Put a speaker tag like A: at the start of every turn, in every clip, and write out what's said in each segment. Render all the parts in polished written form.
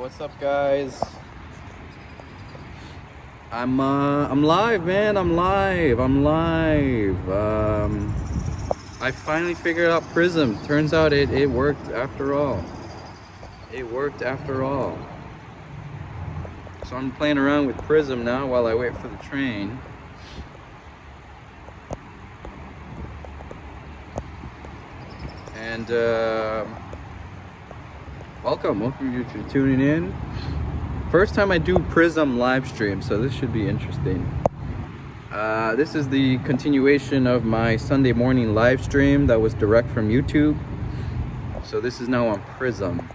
A: What's up, guys? I'm live, man. I'm live. I finally figured out Prism. Turns out it worked after all. It worked after all. So I'm playing around with Prism now while I wait for the train. And welcome you to tuning in. First time I do Prism live stream, so this should be interesting. This is the continuation of my Sunday morning live stream that was direct from YouTube. So this is now on Prism.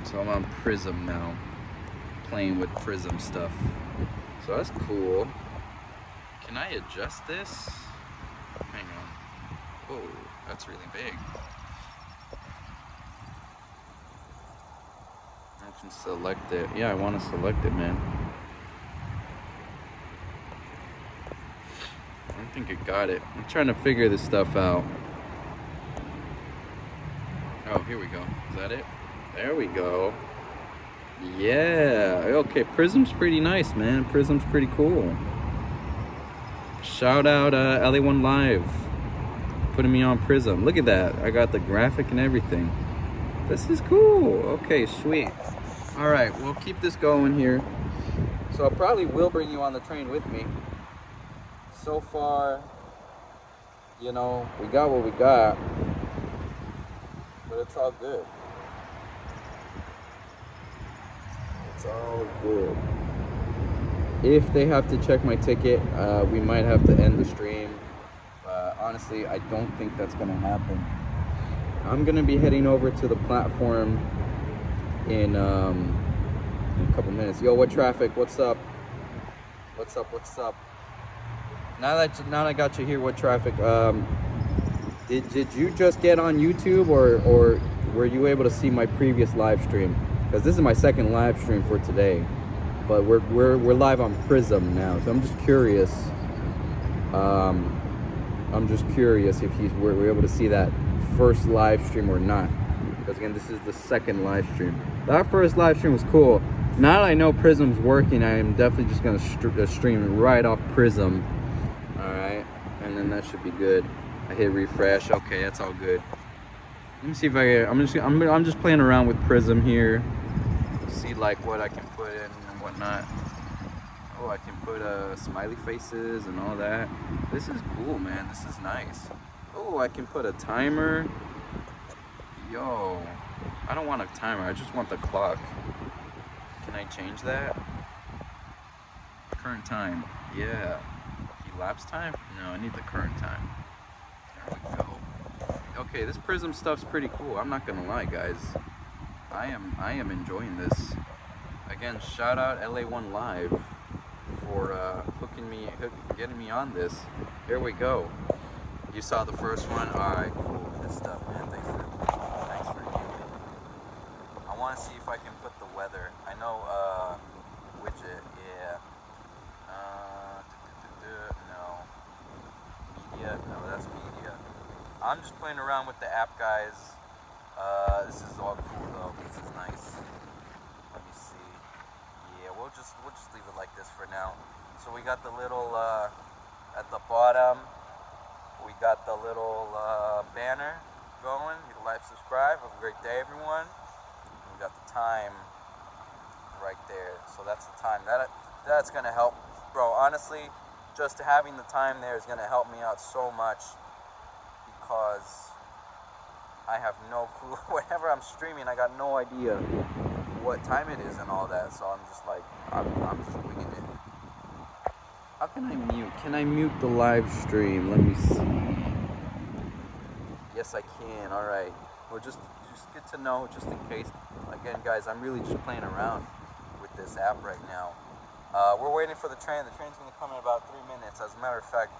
A: So I'm on Prism now, playing with Prism stuff. So that's cool. Can I adjust this? Hang on. Whoa, that's really big. I can select it. Yeah, I want to select it, man. I don't think it got it. I'm trying to figure this stuff out. Oh, here we go. Is that it? There we go. Yeah. Okay, Prism's pretty nice, man. Prism's pretty cool. Shout out LA1 Live, putting me on Prism. Look at that. I got the graphic and everything. This is cool. Okay, sweet. All right, we'll keep this going here. So I probably will bring you on the train with me. So far, you know, we got what we got, but it's all good. It's all good. If they have to check my ticket, we might have to end the stream. Honestly, I don't think that's gonna happen. I'm gonna be heading over to the platform in a couple minutes. Yo, what traffic? What's up? What's up? What's up? Now that I got you here, what traffic? Did you just get on YouTube, or were you able to see my previous live stream? Because this is my second live stream for today, but we're live on Prism now. So I'm just curious. If we're able to see that first live stream or not. Because again, this is the second live stream. That first live stream was cool. Now that I know Prism's working, I am definitely just gonna stream right off Prism. All right, and then that should be good. I hit refresh. Okay, that's all good. Let me see if I'm just playing around with Prism here. See like what I can put in and whatnot. Oh, I can put smiley faces and all that. This is cool, man. This is nice. Oh, I can put a timer. Yo, I don't want a timer. I just want the clock. Can I change that? Current time. Yeah. Elapsed time? No, I need the current time. There we go. Okay, this Prism stuff's pretty cool. I'm not gonna lie, guys. I am enjoying this. Again, shout out LA1 Live for getting me on this. Here we go. You saw the first one? Alright, cool. Good stuff, man. Thanks for viewing. I want to see if I can put the weather. I know, widget, yeah. No. Media? No, that's media. I'm just playing around with the app, guys. This is all cool, though. This is nice. Let me see. Yeah, we'll just leave it like this for now. So we got the little, at the bottom, we got the little banner going. You can like, subscribe. Have a great day, everyone. We got the time right there. So that's the time. That's gonna help, bro. Honestly, just having the time there is gonna help me out so much because I have no clue. Whenever I'm streaming, I got no idea what time it is and all that. So I'm just like, I'm just winging it. How can I mute? Can I mute the live stream? Let me see. Yes, I can. All right. Well, just good to know, just in case. Again, guys, I'm really just playing around with this app right now. We're waiting for the train. The train's gonna come in about 3 minutes. As a matter of fact,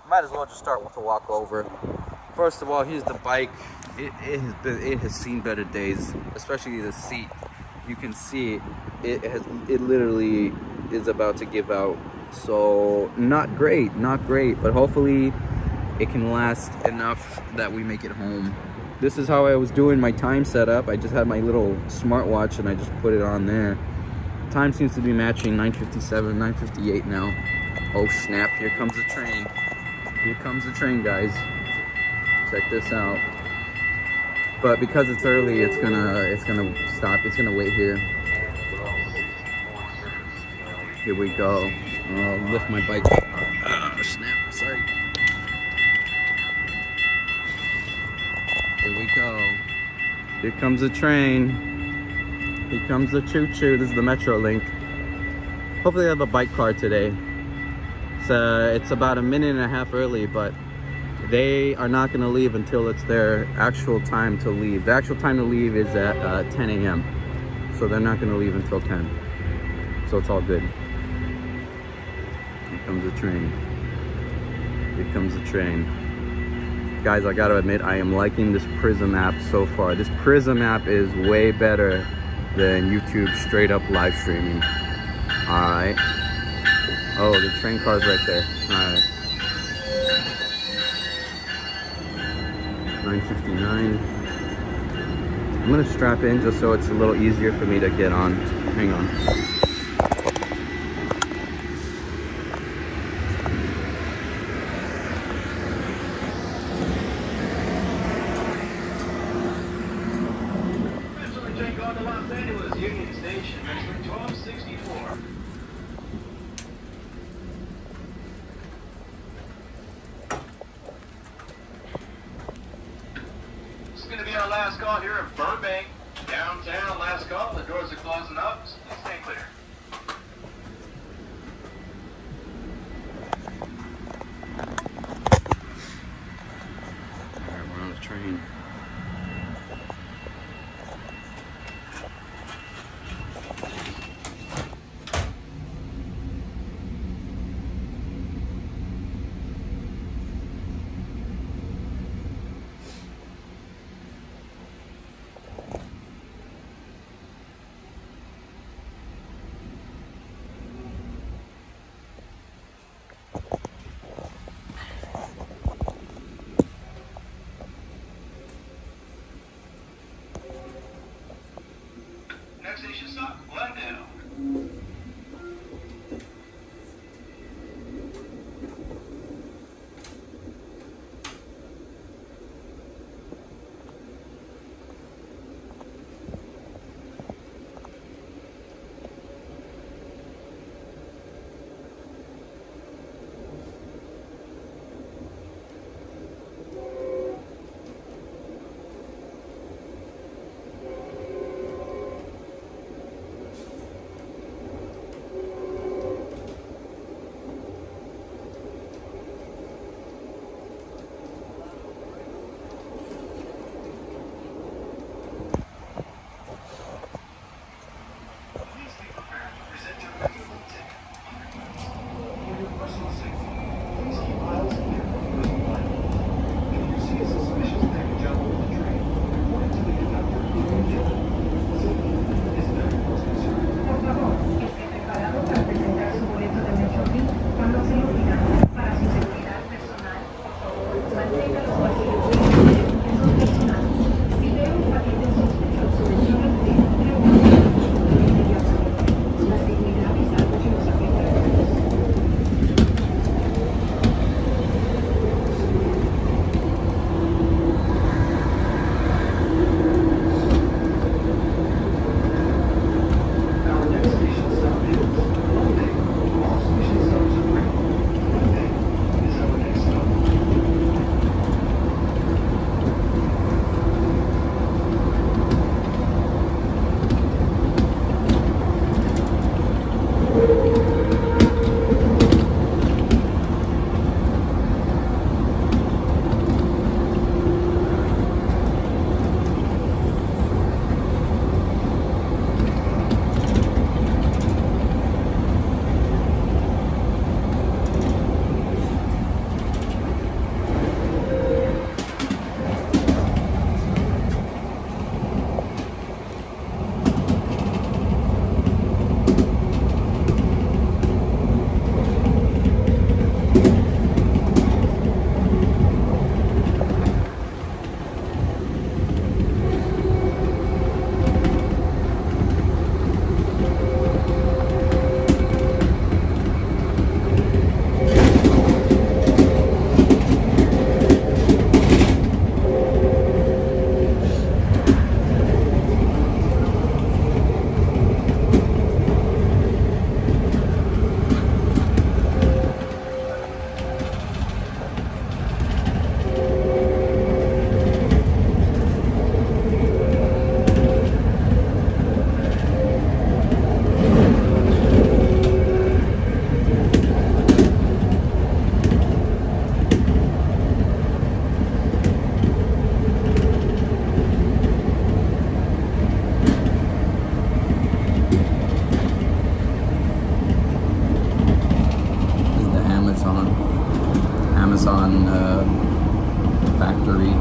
A: might as well just start with the walk over. First of all, here's the bike. It has seen better days, especially the seat. You can see it literally is about to give out. So not great, but hopefully it can last enough that we make it home. This is how I was doing my time setup. I just had my little smartwatch and I just put it on there. Time seems to be matching 9:57, 9:58 now. Oh snap, here comes the train. Here comes the train, guys. Check this out. But because it's early, it's gonna stop. It's gonna wait here. Here we go. I'll lift my bike. Oh snap, sorry. Here we go. Here comes the train. Here comes the choo-choo. This is the Metrolink. Hopefully they have a bike car today. It's about a minute and a half early, but they are not going to leave until it's their actual time to leave. The actual time to leave is at 10 a.m. So they're not going to leave until 10. So it's all good. Here comes the train. Here comes the train. Guys, I gotta admit, I am liking this Prism app so far. This Prism app is way better than YouTube straight up live streaming. All right. Oh, the train car's right there. All right. 9:59. I'm gonna strap in just so it's a little easier for me to get on. Hang on.
B: This is going to be our last call here in Burbank, downtown. Last call. The doors are closing up. Stay clear.
A: All right, we're on the train.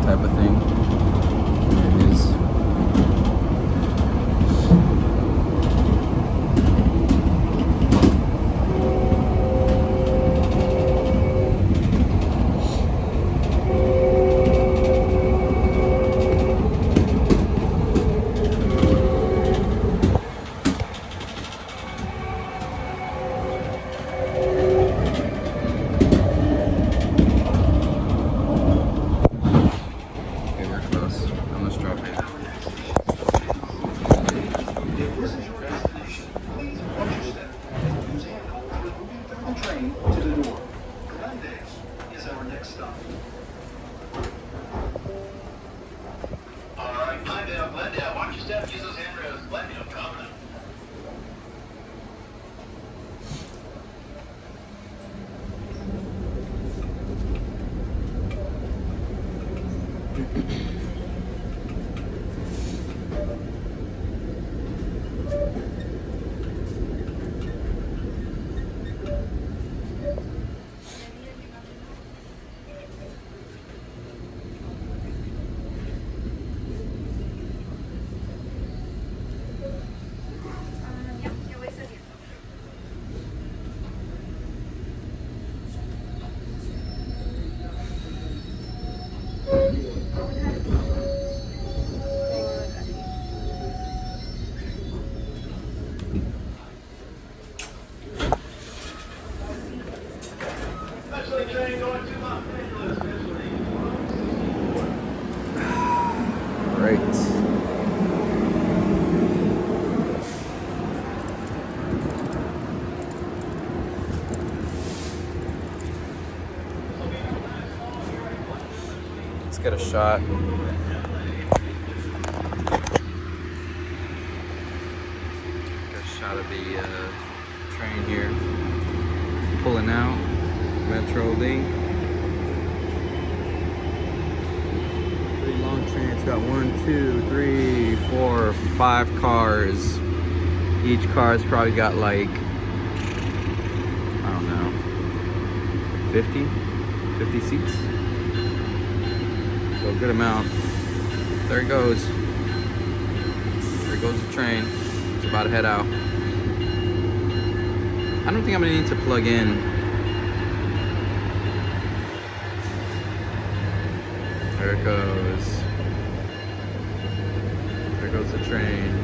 A: type of thing. There it is.
B: Glendale, watch your step, use those handrails. Glendale, coming up. Train going to Los Angeles,
A: Right. Let's get a shot. Get a shot of the train here. Pulling out. Metrolink. Pretty long train. It's got 1, 2, 3, 4, 5 cars. Each car's probably got like, I don't know, 50 seats. So a good amount. There it goes. There goes the train. It's about to head out. I don't think I'm gonna need to plug in. There it goes. There goes the train.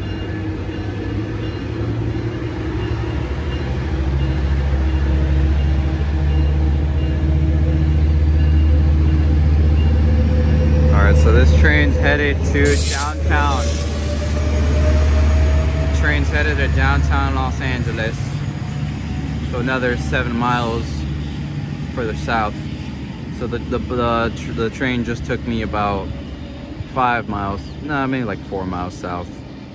A: Alright, so this train's headed to downtown. The train's headed to downtown Los Angeles. So another 7 miles further south. So the train just took me about 5 miles, no, maybe like 4 miles south.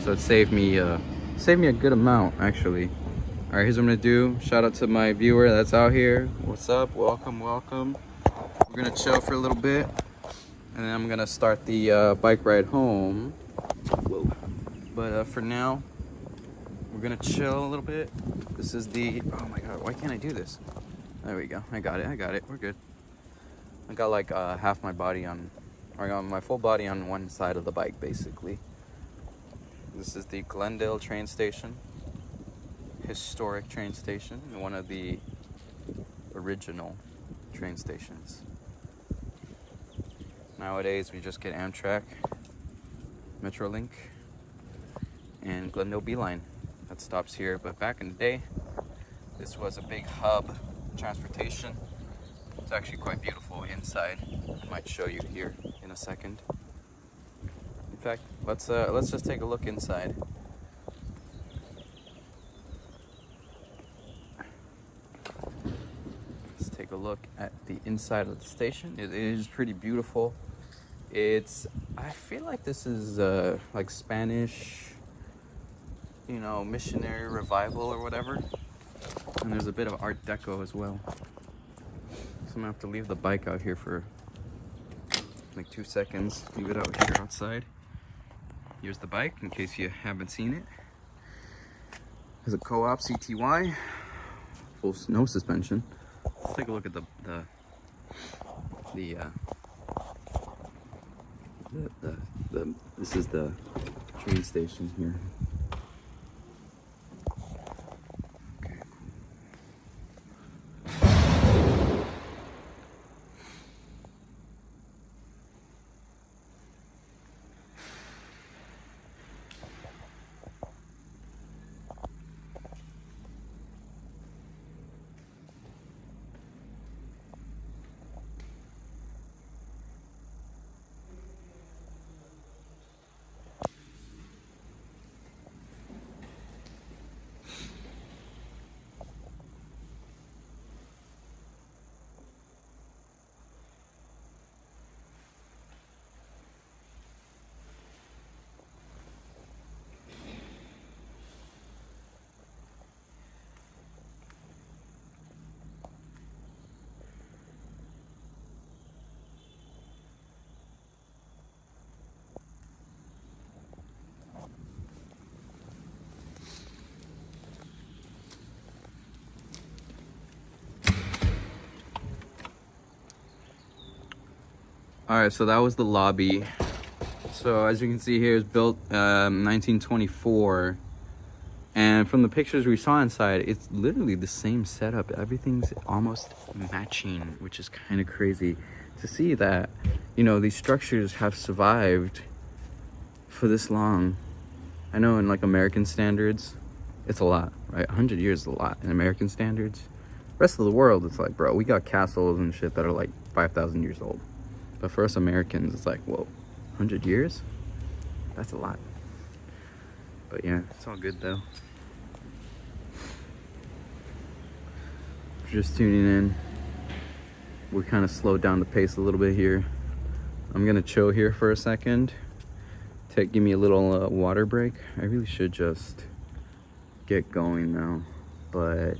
A: So it saved me a good amount actually. All right, here's what I'm gonna do. Shout out to my viewer that's out here. What's up? Welcome, welcome. We're gonna chill for a little bit, and then I'm gonna start the bike ride home. Whoa. But for now, we're gonna chill a little bit. This is the, oh my God, why can't I do this? There we go. I got it. We're good. I got like half my body on, or I got my full body on one side of the bike, basically. This is the Glendale train station. Historic train station. One of the original train stations. Nowadays, we just get Amtrak, Metrolink, and Glendale Beeline. That stops here. But back in the day, this was a big hub transportation. It's actually quite beautiful inside. I might show you here in a second. In fact, let's just take a look inside. Let's take a look at the inside of the station. It is pretty beautiful. I feel like this is like Spanish, you know, missionary revival or whatever. And there's a bit of Art Deco as well. So I'm gonna have to leave the bike out here for like 2 seconds. Leave it out here outside. Here's the bike in case you haven't seen it. There's a Co-op CTY, full no suspension. Let's take a look at the this is the train station here. All right, so that was the lobby. So as you can see here, it's built 1924. And from the pictures we saw inside, it's literally the same setup. Everything's almost matching, which is kind of crazy to see that, you know, these structures have survived for this long. I know in like American standards, it's a lot, right? 100 years is a lot in American standards. Rest of the world, it's like, bro, we got castles and shit that are like 5,000 years old. But for us Americans, it's like, whoa, 100 years? That's a lot. But yeah, it's all good though. If you're just tuning in, we kind of slowed down the pace a little bit here. I'm gonna chill here for a second. Give me a little water break. I really should just get going now, but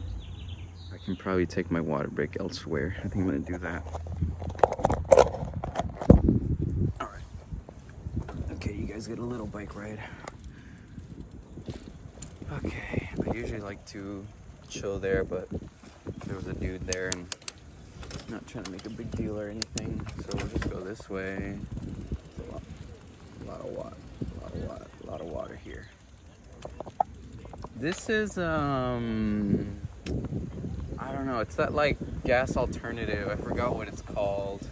A: I can probably take my water break elsewhere. I think I'm gonna do that. All right. Okay, you guys get a little bike ride. Okay, I usually like to chill there, but there was a dude there and not trying to make a big deal or anything, so we'll just go this way. A lot of water. A lot of water here. This is I don't know, it's that like gas alternative. I forgot what it's called.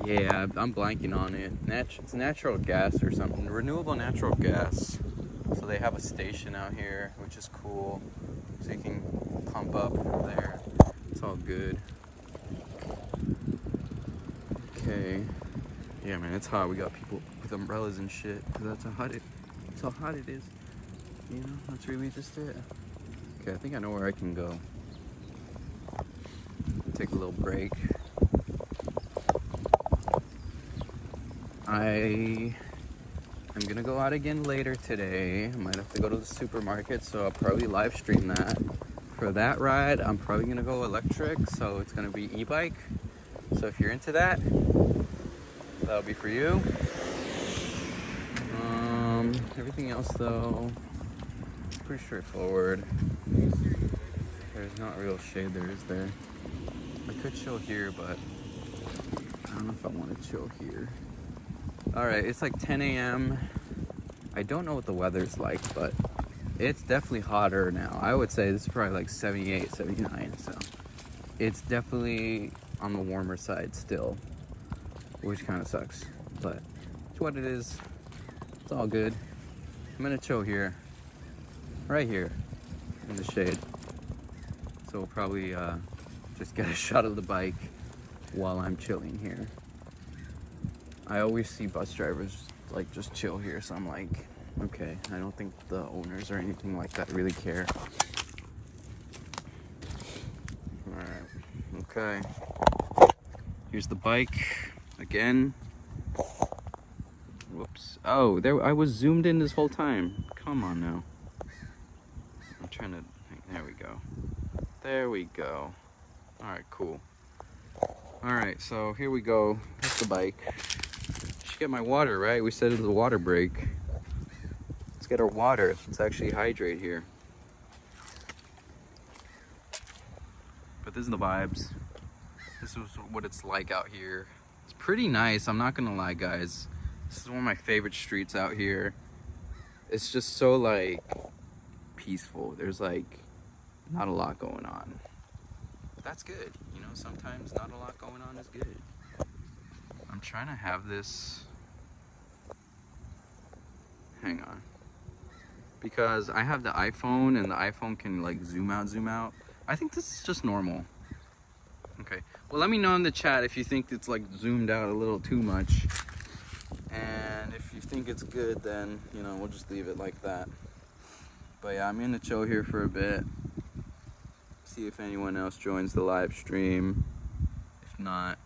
A: Yeah, I'm blanking on it. It's natural gas or something. Renewable natural gas. So they have a station out here, which is cool. So you can pump up there. It's all good. Okay. Yeah, man, it's hot. We got people with umbrellas and shit, because that's how hot it is. You know, that's really just it. Okay, I think I know where I can go. Take a little break. I'm gonna go out again later today. I might have to go to the supermarket, so I'll probably live stream that. For that ride, I'm probably gonna go electric, so it's gonna be e-bike. So if you're into that, that'll be for you. Everything else though, pretty straightforward. There's not real shade there, is there? I could chill here, but I don't know if I want to chill here. All right, it's like 10 a.m. I don't know what the weather's like, but it's definitely hotter now. I would say this is probably like 78, 79, so it's definitely on the warmer side still, which kind of sucks, but it's what it is. It's all good. I'm gonna chill here, right here in the shade. So we'll probably just get a shot of the bike while I'm chilling here. I always see bus drivers like just chill here, so I'm like, okay, I don't think the owners or anything like that really care. All right, okay. Here's the bike again. Whoops. Oh, there, I was zoomed in this whole time. Come on now. I'm trying to, there we go. There we go. All right, cool. All right, so here we go. That's the bike. Should get my water, right? We said it was a water break. Let's get our water. Let's actually hydrate here. But this is the vibes. This is is what it's like out here. It's pretty nice, I'm not gonna lie, guys. This is one of my favorite streets out here. It's just so like peaceful. There's like not a lot going on. But that's good. You know, sometimes not a lot going on is good. I'm trying to have this. Hang on. Because I have the iPhone and the iPhone can like zoom out. I think this is just normal. Okay. Well, let me know in the chat if you think it's like zoomed out a little too much. And if you think it's good, then, you know, we'll just leave it like that. But yeah, I'm gonna chill here for a bit. See if anyone else joins the live stream. If not,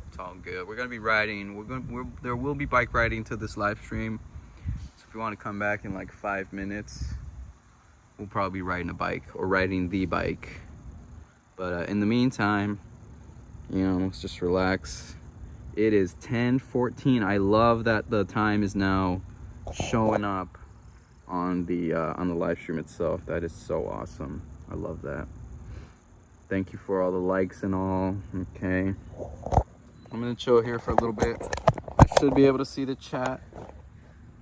A: it's all good. We're gonna be riding. There will be bike riding to this live stream. So if you want to come back in like 5 minutes, we'll probably be riding a bike or riding the bike. But in the meantime, you know, let's just relax. It is 10:14. I love that the time is now showing up on the live stream itself. That is so awesome. I love that. Thank you for all the likes and all. Okay, I'm gonna chill here for a little bit. I should be able to see the chat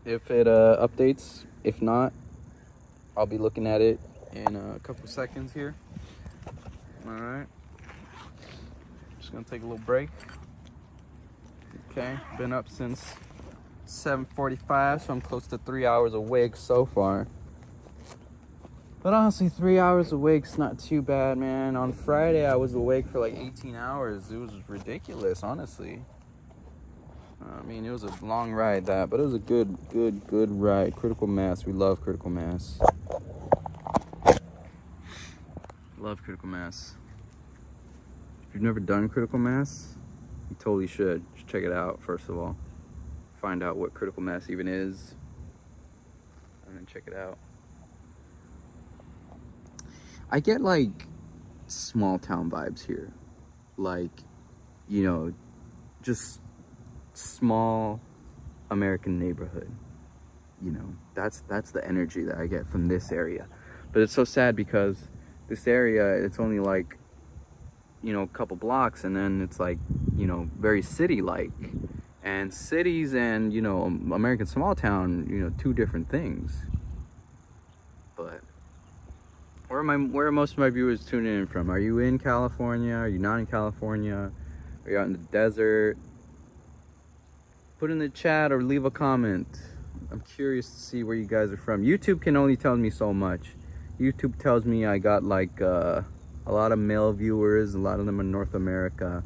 A: if it updates. If not, I'll be looking at it in a couple seconds here. All right, just gonna take a little break. Okay, been up since 7:45, so I'm close to 3 hours awake so far. But honestly, 3 hours awake's not too bad, man. On Friday, I was awake for like 18 hours. It was ridiculous, honestly. I mean, it was a long ride, but it was a good ride. Critical Mass, we love Critical Mass. Love Critical Mass. If you've never done Critical Mass, you totally should. Just check it out, first of all. Find out what Critical Mass even is, and then check it out. I get like small town vibes here. Like, you know, just small American neighborhood. You know, that's the energy that I get from this area. But it's so sad because this area, it's only like, you know, a couple blocks, and then it's like, you know, very city-like. And cities and, you know, American small town, you know, two different things. But where are most of my viewers tuning in from? Are you in California? Are you not in California? Are you out in the desert? Put in the chat or leave a comment. I'm curious to see where you guys are from. YouTube can only tell me so much. YouTube tells me I got like a lot of male viewers. A lot of them in North America.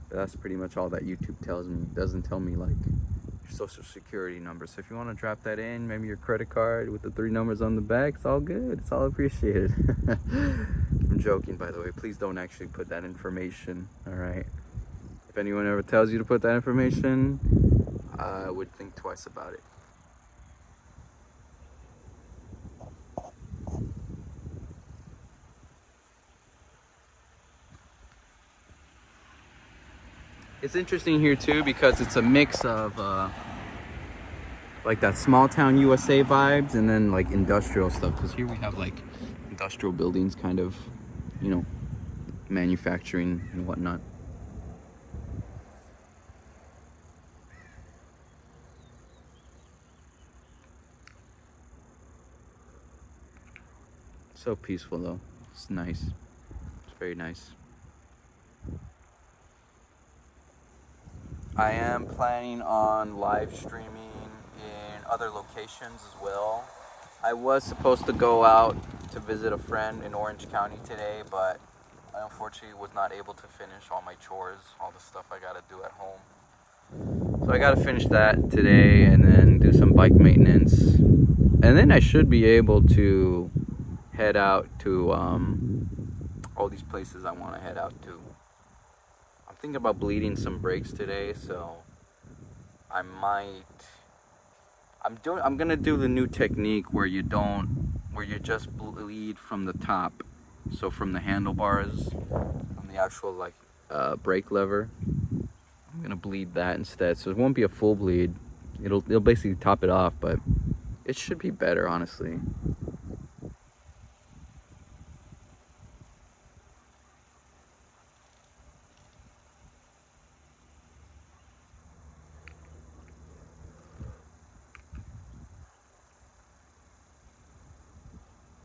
A: But that's pretty much all that YouTube tells me. It doesn't tell me like your social security number. So if you want to drop that in, maybe your credit card with the 3 numbers on the back, it's all good. It's all appreciated. I'm joking, by the way. Please don't actually put that information. All right. If anyone ever tells you to put that information, I would think twice about it. It's interesting here too because it's a mix of like that small town USA vibes and then like industrial stuff. Because here we have like industrial buildings, kind of, you know, manufacturing and whatnot. So peaceful though. It's nice. It's very nice. I am planning on live streaming in other locations as well. I was supposed to go out to visit a friend in Orange County today, but I unfortunately was not able to finish all my chores, all the stuff I gotta do at home. So I gotta finish that today and then do some bike maintenance. And then I should be able to head out to all these places I want to head out to. I'm thinking about bleeding some brakes today, so I'm gonna do the new technique where you just bleed from the top, so from the handlebars, from the actual like brake lever. I'm gonna bleed that instead, so it won't be a full bleed. It'll basically top it off, but it should be better, honestly.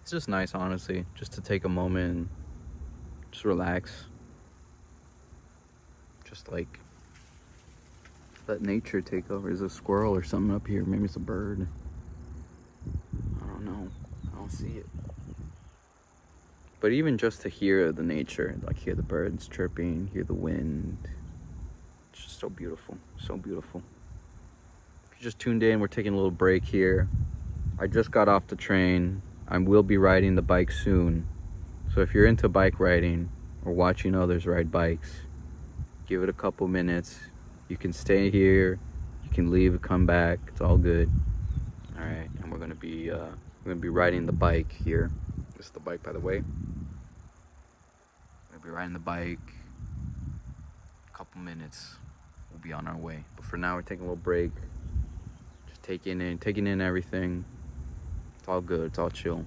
A: It's just nice, honestly, just to take a moment and just relax. Just like let nature take over. There's a squirrel or something up here. Maybe it's a bird. I don't know. I don't see it. But even just to hear the nature, like hear the birds chirping, hear the wind, it's just so beautiful. So beautiful. If you just tuned in, we're taking a little break here. I just got off the train. I will be riding the bike soon. So if you're into bike riding or watching others ride bikes, give it a couple minutes. You can stay here, you can leave and come back. It's all good. All right, and we're gonna be riding the bike here. This is the bike, by the way. We're gonna be riding the bike. A couple minutes, we'll be on our way. But for now, we're taking a little break. Just taking in everything. It's all good. It's all chill.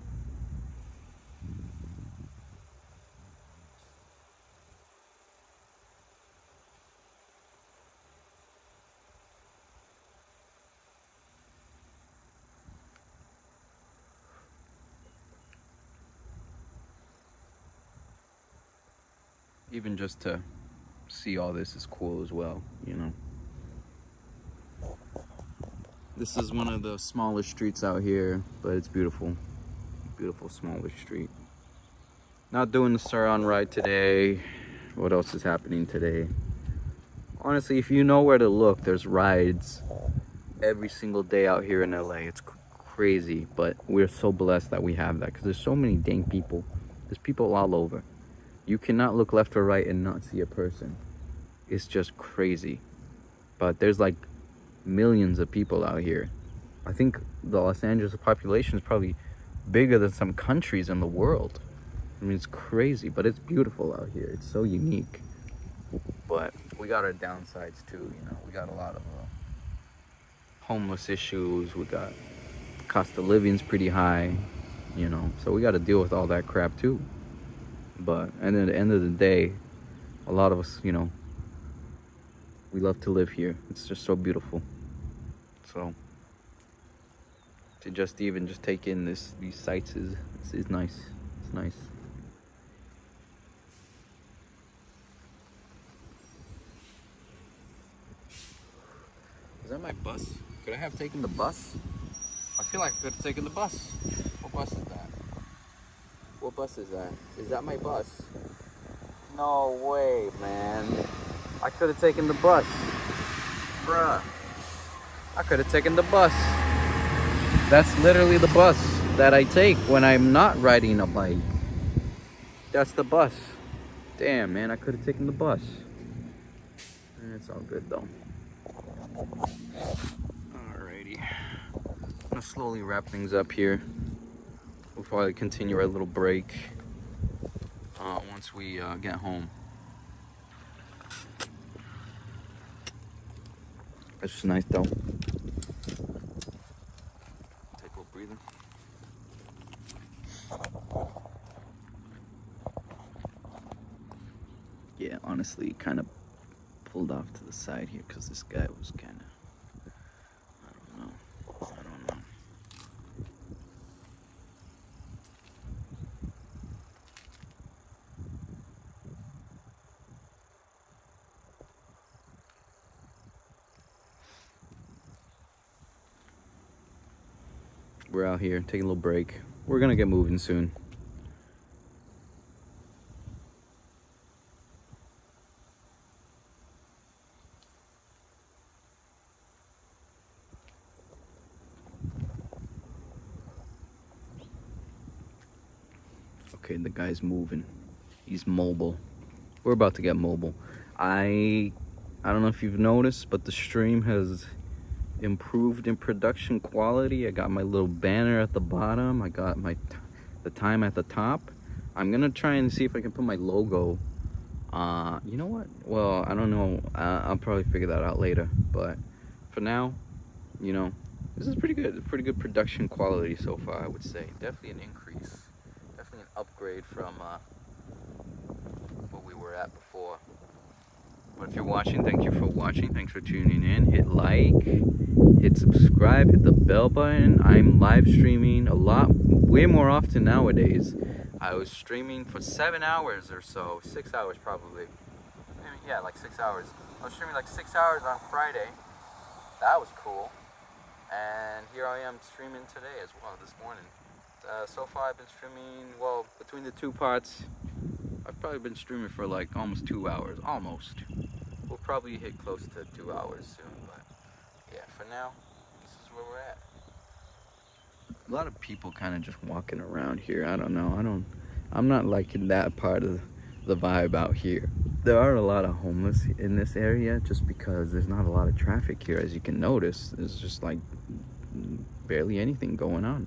A: Even just to see all this is cool as well, you know. This is one of the smallest streets out here, but it's beautiful. Beautiful smallish street. Not doing the Sauron ride today. What else is happening today? Honestly, if you know where to look, there's rides every single day out here in LA. It's crazy, but we're so blessed that we have that because there's so many dang people. There's people all over. You cannot look left or right and not see a person. It's just crazy. But there's like millions of people out here. I think the Los Angeles population is probably bigger than some countries in the world. I mean, it's crazy, but it's beautiful out here. It's so unique. But we got our downsides too, you know. We got a lot of homeless issues. We got cost of living's pretty high, you know. So we got to deal with all that crap too. But and at the end of the day, a lot of us, you know, we love to live here. It's just so beautiful. So to just take in these sights is nice. It's nice. Is that my bus? Could I have taken the bus? I feel like I could have taken the bus. What bus is that? What bus is that? Is that my bus? No way, man. I could have taken the bus. Bruh. I could have taken the bus. That's literally the bus that I take when I'm not riding a bike. That's the bus. Damn, man, I could have taken the bus. It's all good, though. Alrighty. I'm gonna slowly wrap things up here before I continue our little break once we get home. It's just nice, though. Take a little breather. Yeah, honestly, kind of pulled off to the side here because this guy was kind of, I don't know. We're out here taking a little break. We're gonna get moving soon. Okay, the guy's moving. He's mobile. We're about to get mobile. I don't know if you've noticed, but the stream has improved in production quality. I got my little banner at the bottom. I got the time at the top. I'm gonna try and see if I can put my logo. You know what? Well, I don't know. I'll probably figure that out later. But for now, you know, this is pretty good. Pretty good production quality so far, I would say. Definitely an increase. Definitely an upgrade from what we were at before. But if you're watching, thank you for watching. Thanks for tuning in. Hit like, hit subscribe, hit the bell button. I'm live streaming a lot, way more often nowadays. I was streaming for 7 hours or so, 6 hours probably. Maybe, yeah, like 6 hours. I was streaming like 6 hours on Friday. That was cool. And here I am streaming today as well, this morning. So far I've been streaming, well, between the two parts, I've probably been streaming for like almost 2 hours, almost. We'll probably hit close to 2 hours soon, but yeah, for now, this is where we're at. A lot of people kind of just walking around here. I don't know. I'm not liking that part of the vibe out here. There are a lot of homeless in this area just because there's not a lot of traffic here, as you can notice. There's just like barely anything going on.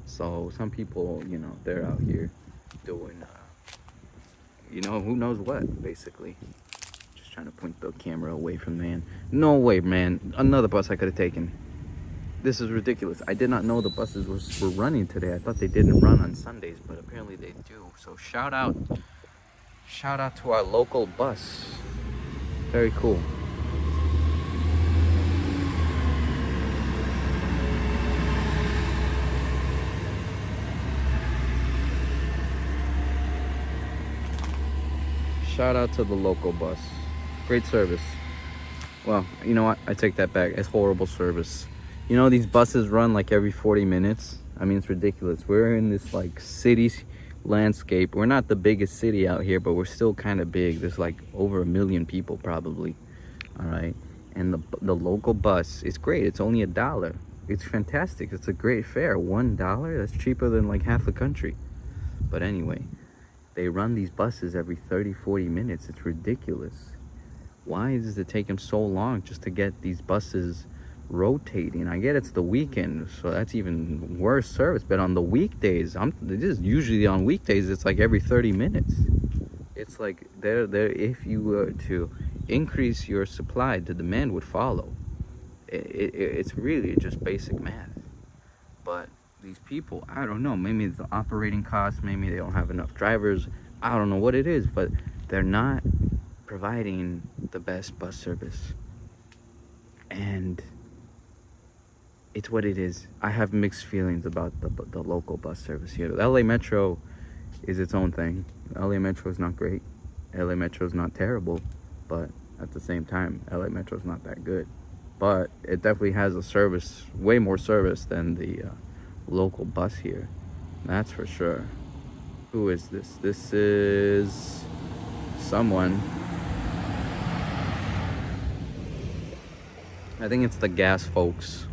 A: So some people, you know, they're out here doing, you know, who knows what, basically. Just trying to point the camera away from the man. No way, man. Another bus I could have taken. This is ridiculous. I did not know the buses were running today. I thought they didn't run on Sundays, but apparently they do. So shout out to our local bus. Very cool. Shout out to the local bus. Great service. Well, you know what? I take that back. It's horrible service. You know, these buses run like every 40 minutes. I mean, it's ridiculous. We're in this like city landscape. We're not the biggest city out here, but we're still kind of big. There's like over 1 million people probably. All right. And the local bus, it's great. It's only $1. It's fantastic. It's a great fare. $1? That's cheaper than like half the country. But anyway, they run these buses every 30-40 minutes. It's ridiculous. Why does it take them so long just to get these buses rotating? I get it's the weekend, so that's even worse service. But on the weekdays, this is usually on weekdays, it's like every 30 minutes. It's like they're if you were to increase your supply, the demand would follow. It's really just basic math. But these people, I don't know, maybe it's the operating costs, maybe they don't have enough drivers, I don't know what it is, but they're not providing the best bus service. And it's what it is. I have mixed feelings about the local bus service here. The LA Metro is its own thing. LA Metro is not great. LA Metro is not terrible, but at the same time, LA Metro is not that good. But it definitely has a service, way more service than the local bus here. That's for sure. Who is this? This is someone. I think it's the gas folks.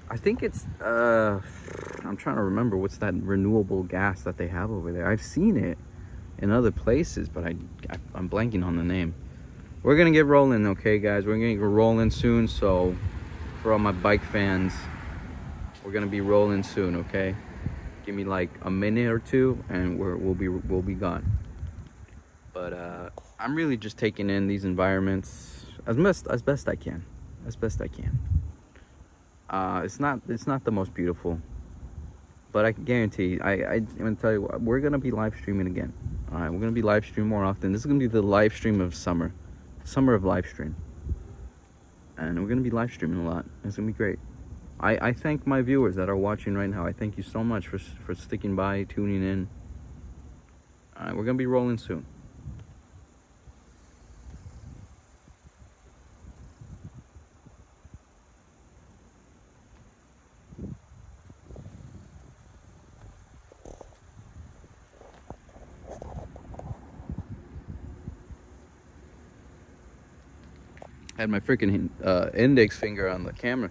A: I think it's, I'm trying to remember what's that renewable gas that they have over there. I've seen it in other places, but I'm blanking on the name. We're gonna get rolling, okay, guys? We're gonna get rolling soon, so for all my bike fans, we're gonna be rolling soon, okay? Give me like a minute or two, and we'll be gone. But I'm really just taking in these environments as best I can. As best I can. It's not the most beautiful, but I can guarantee, I'm gonna tell you what, we're gonna be live streaming again. All right, we're gonna be live streaming more often. This is gonna be the live stream of summer of live stream, and we're gonna be live streaming a lot. It's gonna be great. I thank my viewers that are watching right now. I thank you so much for sticking by, tuning in. All right, we're gonna be rolling soon. I had my freaking index finger on the camera.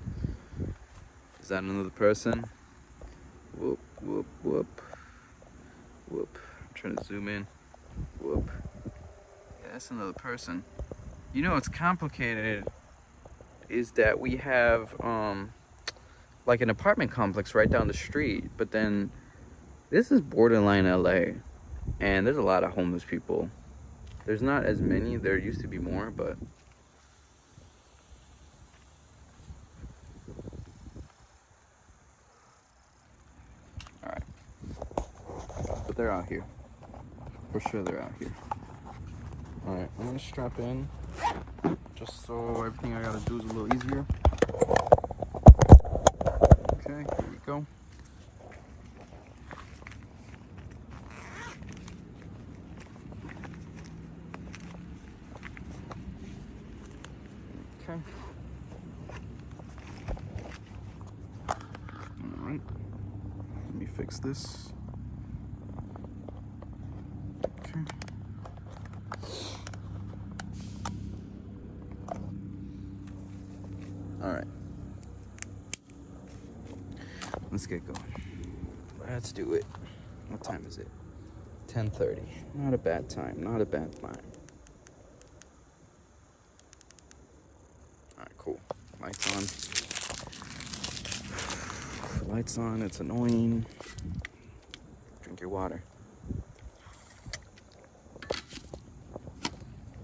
A: Is that another person? Whoop, whoop, whoop. Whoop. I'm trying to zoom in. Whoop. Yeah, that's another person. You know what's complicated is that we have like an apartment complex right down the street, but then this is borderline LA, and there's a lot of homeless people. There's not as many. There used to be more, but all right. They're out here. For sure they're out here. All right, I'm gonna strap in. just so everything I gotta do is a little easier. Okay, here we go. Okay. All right. Let me fix this. Okay. All right. Let's get going. Let's do it. What time is it? 10:30. Not a bad time. Not a bad time. All right, cool. Lights on. Lights on. It's annoying. Drink your water.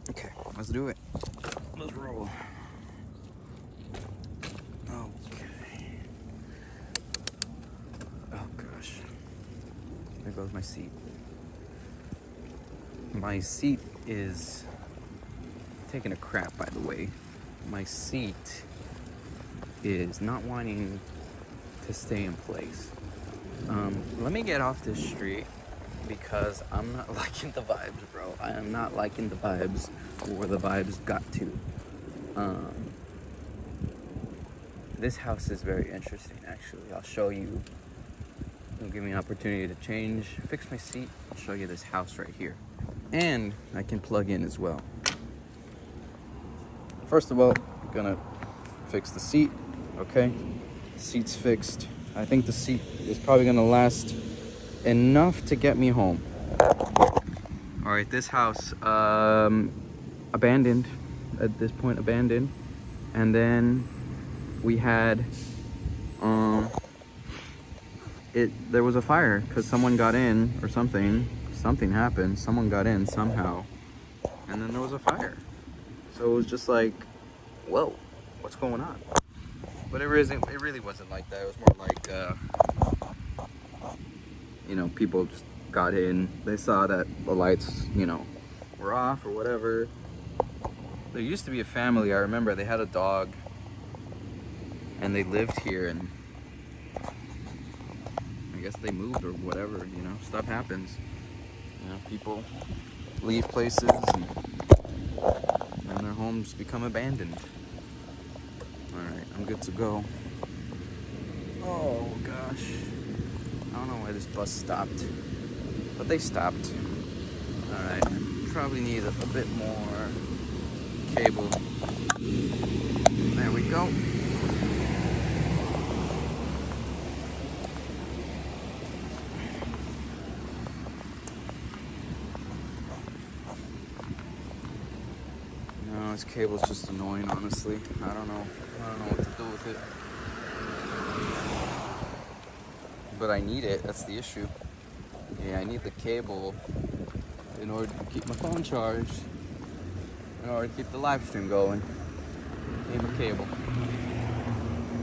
A: Okay, let's do it. Let's roll. Okay. Oh gosh. There goes my seat. My seat is taking a crap, by the way. My seat is not wanting to stay in place. Let me get off this street because I'm not liking the vibes, bro. I am not liking the vibes where the vibes got to. This house is very interesting, actually. I'll show you. It'll give me an opportunity to change, fix my seat. I'll show you this house right here. And I can plug in as well. First of all, I'm gonna fix the seat, okay? Seat's fixed. I think the seat is probably gonna last enough to get me home. All right, this house, abandoned, at this point abandoned. And then we had, there was a fire because someone got in or something. Something happened, someone got in somehow. And then there was a fire. So it was just like, whoa, what's going on? But it really wasn't like that. It was more like, you know, people just got in. They saw that the lights, you know, were off or whatever. There used to be a family, I remember, they had a dog. And they lived here, and I guess they moved or whatever, you know, stuff happens. You know, people leave places and their homes become abandoned. Alright, I'm good to go. Oh gosh. I don't know why this bus stopped, but they stopped. Alright, probably need a bit more cable. There we go. This cable's just annoying, honestly. I don't know what to do with it. But I need it, that's the issue. Yeah, I need the cable in order to keep my phone charged, in order to keep the live stream going. Need my cable.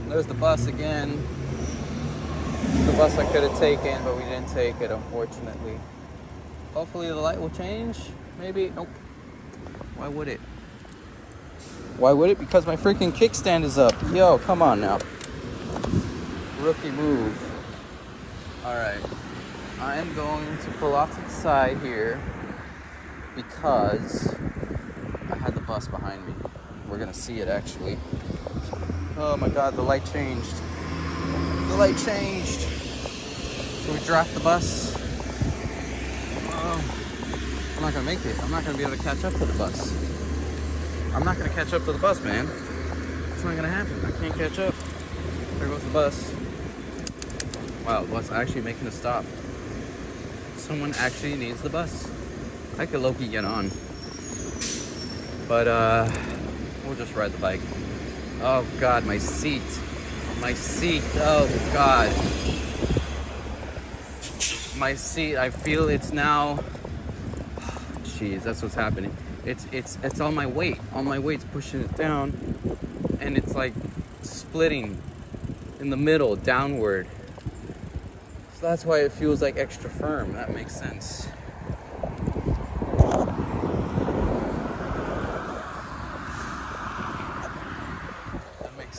A: There's the bus again. The bus I could have taken, but we didn't take it, unfortunately. Hopefully the light will change. Maybe. Nope. Why would it? Why would it? Because my freaking kickstand is up. Yo, come on now. Rookie move. Alright. I am going to pull off to the side here because I had the bus behind me. We're gonna see it actually. Oh my god, the light changed. The light changed. Should we draft the bus? Oh, I'm not gonna make it. I'm not gonna be able to catch up to the bus. I'm not gonna catch up to the bus, man. It's not gonna happen. I can't catch up. There goes the bus. Wow, the bus actually making a stop. Someone actually needs the bus. I could low-key get on. But, we'll just ride the bike. Oh god, my seat. My seat, oh god. My seat, I feel it's now... Jeez, that's what's happening. It's on my weight. On my weight's pushing it down, and it's like splitting in the middle, downward. So that's why it feels like extra firm. That makes sense.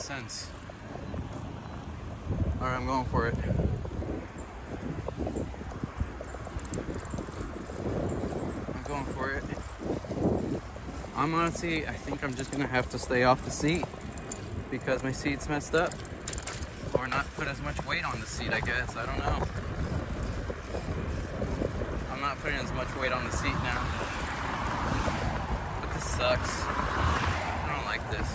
A: sense. Alright, I'm going for it. I'm going for it. I'm honestly, I think I'm just gonna have to stay off the seat because my seat's messed up. Or not put as much weight on the seat, I guess. I don't know. I'm not putting as much weight on the seat now. But this sucks. I don't like this.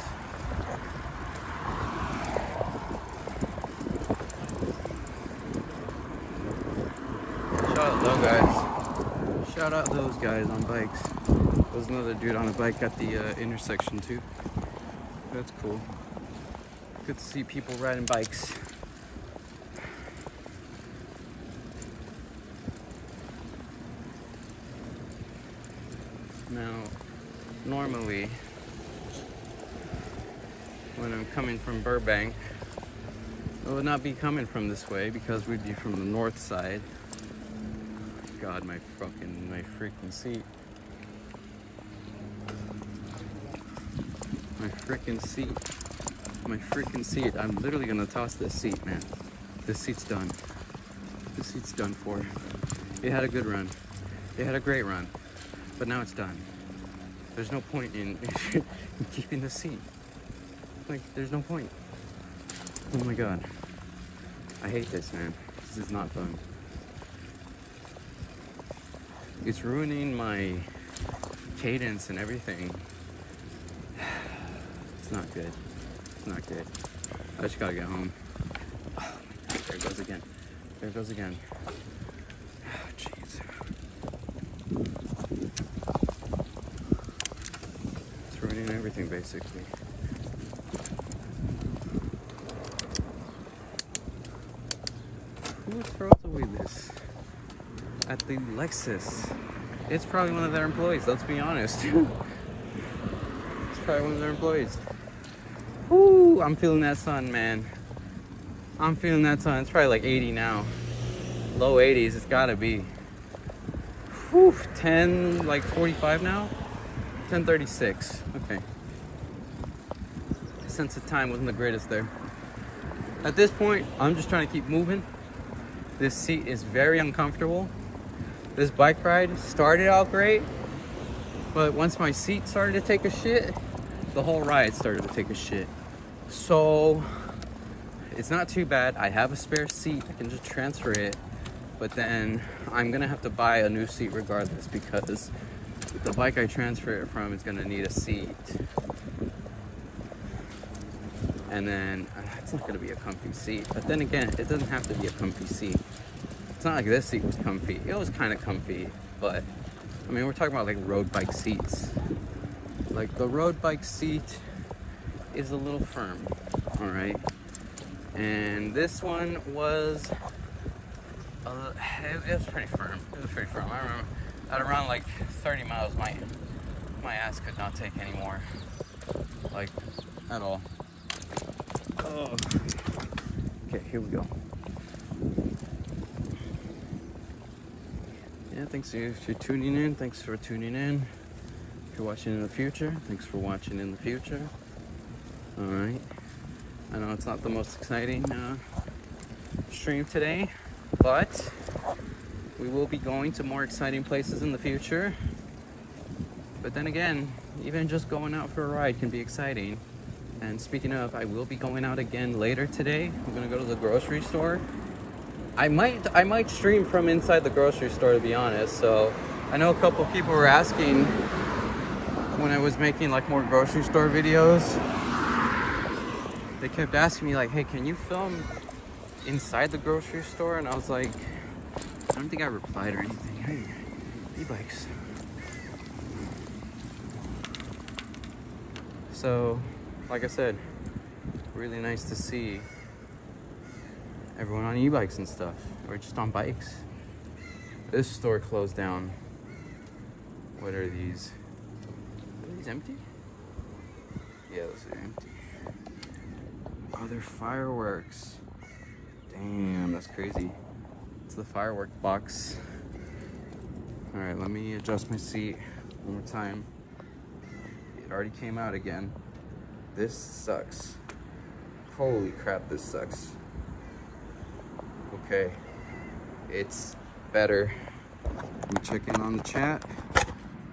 A: Shout out those guys on bikes. There's another dude on a bike at the intersection too. That's cool. Good to see people riding bikes. Now, normally, when I'm coming from Burbank, I would not be coming from this way because we'd be from the north side. God, my freaking seat. My freaking seat. I'm literally gonna toss this seat, man. This seat's done. This seat's done for. It had a good run. It had a great run. But now it's done. There's no point in keeping the seat. Like, there's no point. Oh my God. I hate this, man. This is not fun. It's ruining my cadence and everything. It's not good. It's not good. I just gotta get home. Oh my God, there it goes again. There it goes again. Oh, jeez. It's ruining everything, basically. Who throws away this at the Lexus? It's probably one of their employees, let's be honest. It's probably one of their employees. Woo, I'm feeling that sun, man. I'm feeling that sun. It's probably like 80 now. Low 80s, it's gotta be. Whew, 10, like 45 now? 10:36, okay. Sense of time wasn't the greatest there. At this point, I'm just trying to keep moving. This seat is very uncomfortable. This bike ride started out great, but once my seat started to take a shit, the whole ride started to take a shit. So it's not too bad. I have a spare seat. I can just transfer it, but then I'm gonna have to buy a new seat regardless because the bike I transfer it from is gonna need a seat. And then it's not gonna be a comfy seat. But then again, it doesn't have to be a comfy seat. It's not like this seat was comfy. It was kind of comfy, but I mean, we're talking about like road bike seats. Like the road bike seat is a little firm, all right? And this one was, it was pretty firm. It was pretty firm. I remember at around like 30 miles, my ass could not take anymore, like at all. Oh. Okay, here we go. Yeah, thanks if you're tuning in. Thanks for tuning in. If you're watching in the future, thanks for watching in the future. All right. I know it's not the most exciting stream today, but we will be going to more exciting places in the future. But then again, even just going out for a ride can be exciting. And speaking of, I will be going out again later today. I'm gonna go to the grocery store. I might stream from inside the grocery store, to be honest. So I know a couple people were asking when I was making like more grocery store videos. They kept asking me like, hey, can you film inside the grocery store? And I was like, I don't think I replied or anything. Hey, e-bikes. So, like I said, really nice to see everyone on e-bikes and stuff, or just on bikes. This store closed down. What are these? Are these empty? Yeah, those are empty. Oh, they're fireworks. Damn, that's crazy. It's the firework box. All right, let me adjust my seat one more time. It already came out again. This sucks. Holy crap, this sucks. Okay, it's better. Let me check in on the chat.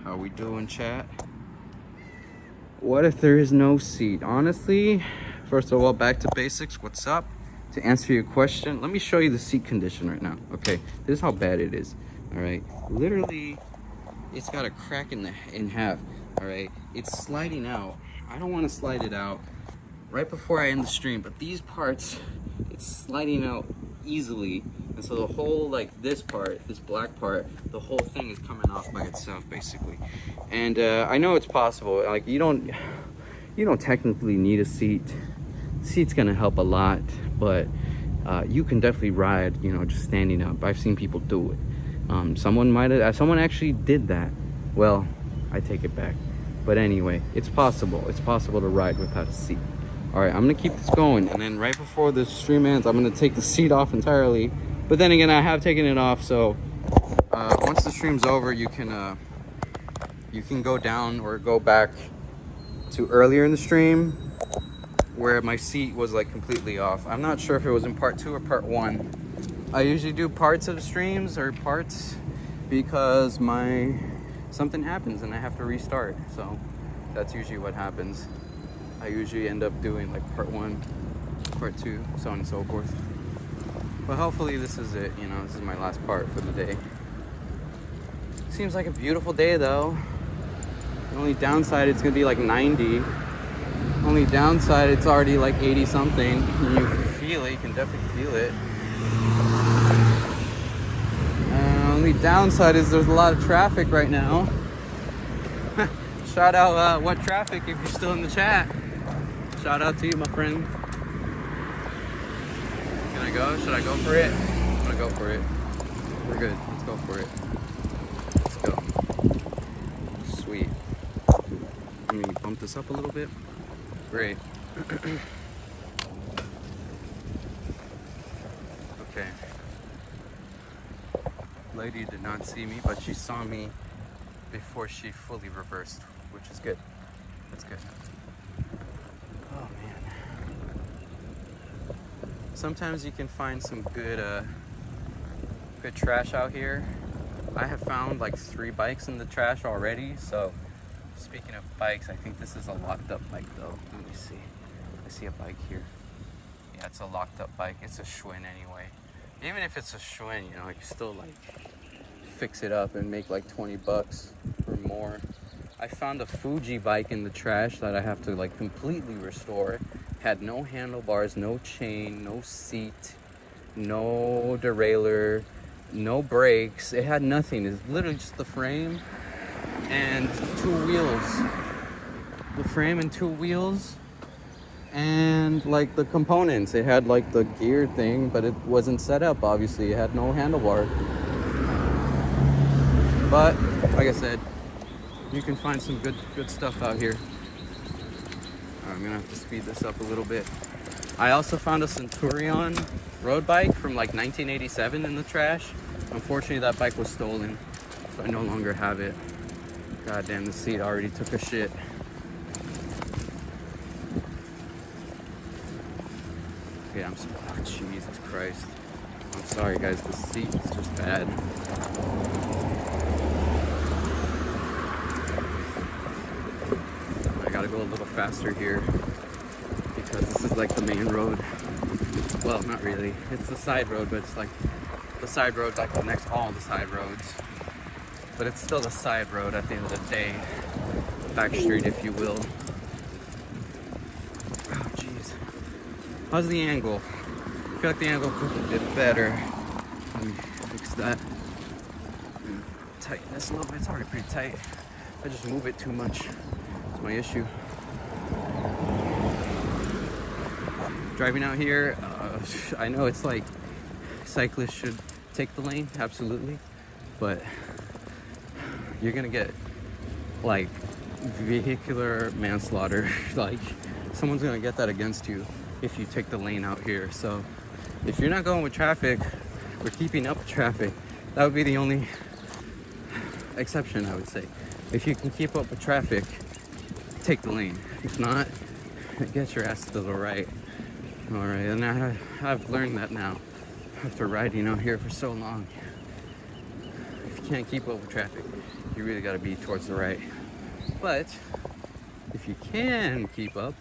A: How we doing, chat? What if there is no seat? Honestly, first of all, back to basics. What's up? To answer your question, let me show you the seat condition right now. Okay, this is how bad it is. All right, literally, it's got a crack in half. All right, it's sliding out. I don't want to slide it out right before I end the stream, but these parts, it's sliding out easily, and so the whole, like this part, this black part, the whole thing is coming off by itself basically. And I know it's possible. Like you don't technically need a seat. Seat's gonna help a lot, but you can definitely ride, you know, just standing up. I've seen people do it. Someone actually did that. Well, I take it back. But anyway, it's possible. It's possible to ride without a seat. All right, I'm gonna keep this going, and then right before the stream ends, I'm gonna take the seat off entirely. But then again, I have taken it off, so once the stream's over, you can go down or go back to earlier in the stream where my seat was like completely off. I'm not sure if it was in part 2 or part 1. I usually do parts of streams or parts because something happens and I have to restart. So that's usually what happens. I usually end up doing like part 1, part 2, so on and so forth. But hopefully this is it, you know, this is my last part for the day. Seems like a beautiful day though. The only downside, it's gonna be like 90. Only downside, it's already like 80 something. You feel it, you can definitely feel it. Only downside is there's a lot of traffic right now. Shout out What Traffic if you're still in the chat. Shout out to you, my friend. Can I go? Should I go for it? I'm gonna go for it. We're good. Let's go for it. Let's go. Sweet. Let me bump this up a little bit. Great. Okay. Lady did not see me, but she saw me before she fully reversed, which is good. That's good. Oh man. Sometimes you can find some good trash out here. I have found like 3 bikes in the trash already, so speaking of bikes, I think this is a locked up bike though. Let me see. I see a bike here. Yeah, it's a locked up bike. It's a Schwinn anyway. Even if it's a Schwinn, you know, you still like fix it up and make like 20 bucks or more. I found a Fuji bike in the trash that I have to like completely restore. Had no handlebars, no chain, no seat, no derailleur, no brakes. It had nothing. It's literally just the frame and 2 wheels. The frame and 2 wheels and like the components. It had like the gear thing, but it wasn't set up, obviously. It had no handlebar. But like I said, you can find some good stuff out here. I'm gonna have to speed this up a little bit. I also found a Centurion road bike from like 1987 in the trash. Unfortunately, that bike was stolen, so I no longer have it. God damn, the seat already took a shit. Okay, oh, Jesus Christ. I'm sorry guys, the seat is just bad. I gotta go a little faster here because this is like the main road. Well, not really. It's the side road, but it's like the side road like connects all the side roads. But it's still the side road at the end of the day. Back street, if you will. Oh, jeez. How's the angle? I feel like the angle could be a bit better. Let me fix that. Tighten this a little bit. It's already pretty tight. I just move it too much. That's my issue. Driving out here, I know it's like cyclists should take the lane, absolutely, but you're gonna get like vehicular manslaughter. Like someone's gonna get that against you if you take the lane out here. So if you're not going with traffic or keeping up with traffic, that would be the only exception, I would say. If you can keep up with traffic, take the lane. If not, get your ass to the right.
C: All right, and I've learned that now after riding out here for so long. If you can't keep up with traffic, you really got to be towards the right. But if you can keep up,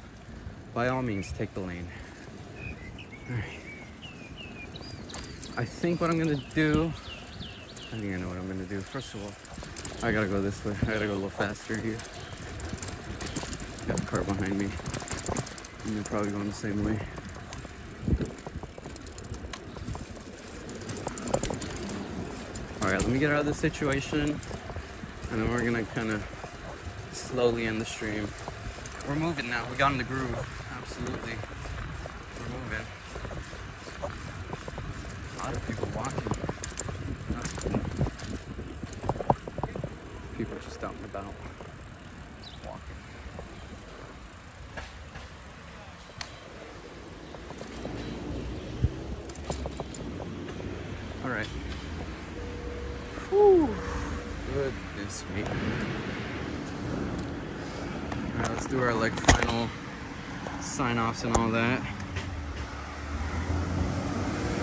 C: by all means, take the lane. All right. I think what I'm gonna do, I think I know what I'm gonna do. First of all, I gotta go this way. I gotta go a little faster here. Got a car behind me. And they're probably going the same way. All right, let me get out of this situation, and then we're gonna kind of slowly end the stream. We're moving now. We got in the groove. Absolutely, we're moving. A lot of people walking. That's cool. People just out and about walking. All right. Whew. Goodness me. All right, let's do our like final sign-offs and all that.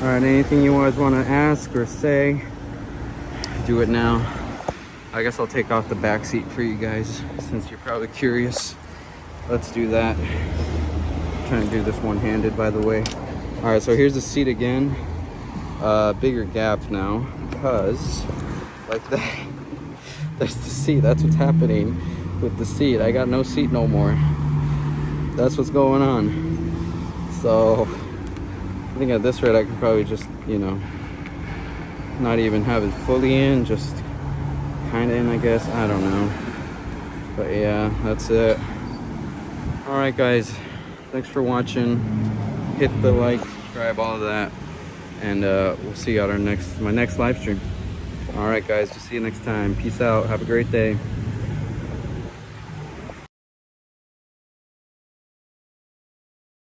C: All right, anything you guys want to ask or say, do it now. I guess I'll take off the back seat for you guys since you're probably curious. Let's do that. I'm trying to do this one-handed, by the way. All right, so here's the seat again. Bigger gap now because like that. There's the seat. That's what's happening with the seat. I got no seat no more. That's what's going on. So I think at this rate I can probably just, you know, not even have it fully in, just kind of in, I guess. I don't know. But yeah, that's it. All right, guys. Thanks for watching. Hit the like, subscribe, all of that. And we'll see you at my next live stream. All right, guys. We'll see you next time. Peace out. Have a great day.